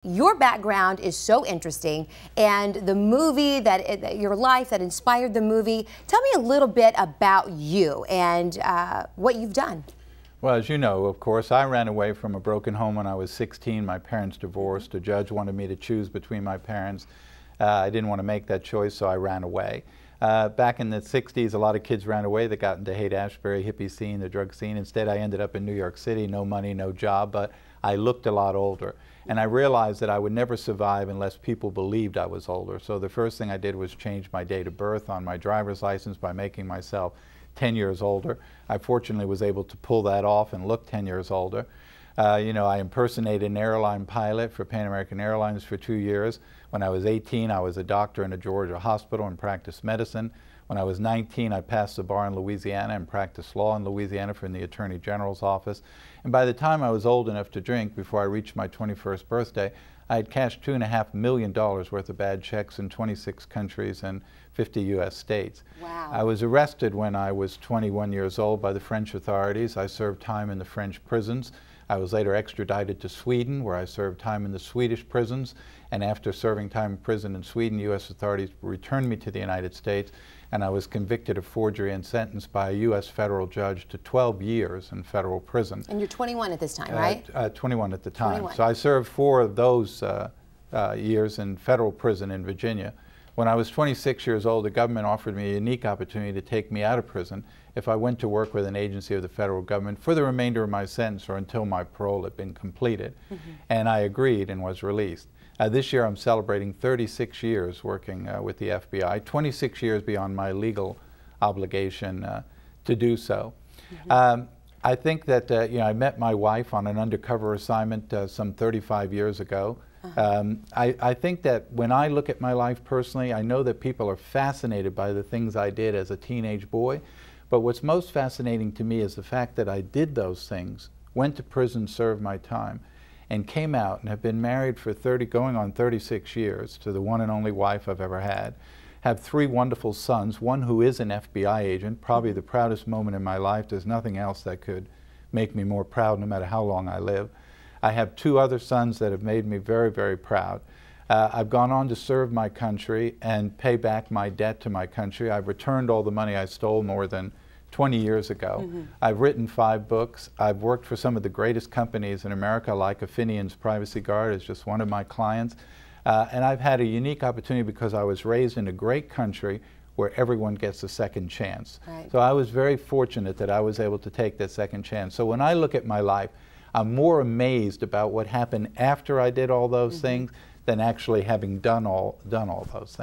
Your background is so interesting, and the movie your life that inspired the movie. Tell me a little bit about you and what you've done. Well, as you know, of course, I ran away from a broken home when I was 16. My parents divorced. A judge wanted me to choose between my parents. I didn't want to make that choice, so I ran away. Back in the 60s, a lot of kids ran away that got into Haight-Ashbury, hippie scene, the drug scene. Instead, I ended up in New York City, no money, no job, but I looked a lot older. And I realized that I would never survive unless people believed I was older. So the first thing I did was change my date of birth on my driver's license by making myself 10 years older. I fortunately was able to pull that off and look 10 years older. You know, I impersonated an airline pilot for Pan American Airlines for 2 years. When I was 18, I was a doctor in a Georgia hospital and practiced medicine. When I was 19, I passed the bar in Louisiana and practiced law in Louisiana from the Attorney General's office. And by the time I was old enough to drink, before I reached my 21st birthday, I had cashed $2.5 million worth of bad checks in 26 countries and 50 U.S. states. Wow. I was arrested when I was 21 years old by the French authorities. I served time in the French prisons. I was later extradited to Sweden, where I served time in the Swedish prisons. And after serving time in prison in Sweden, U.S. authorities returned me to the United States, and I was convicted of forgery and sentenced by a U.S. federal judge to 12 years in federal prison. And you're 21 at this time, right? 21 at the time. 21. So I served 4 of those years in federal prison in Virginia. When I was 26 years old, the government offered me a unique opportunity to take me out of prison if I went to work with an agency of the federal government for the remainder of my sentence or until my parole had been completed. And I agreed and was released. This year I'm celebrating 36 years working with the FBI, 26 years beyond my legal obligation to do so. I think that you know, I met my wife on an undercover assignment some 35 years ago. I think that when I look at my life personally, I know that people are fascinated by the things I did as a teenage boy, but what's most fascinating to me is the fact that I did those things, went to prison, served my time, and came out and have been married for going on 36 years to the one and only wife I've ever had. Have 3 wonderful sons, one who is an FBI agent, probably the proudest moment in my life. There's nothing else that could make me more proud no matter how long I live. I have 2 other sons that have made me very, very proud. I've gone on to serve my country and pay back my debt to my country. I've returned all the money I stole more than 20 years ago. I've written 5 books. I've worked for some of the greatest companies in America, like Affinian's Privacy Guard is just one of my clients. And I've had a unique opportunity because I was raised in a great country where everyone gets a second chance. Right. So I was very fortunate that I was able to take that second chance. So when I look at my life, I'm more amazed about what happened after I did all those things than actually having done all those things.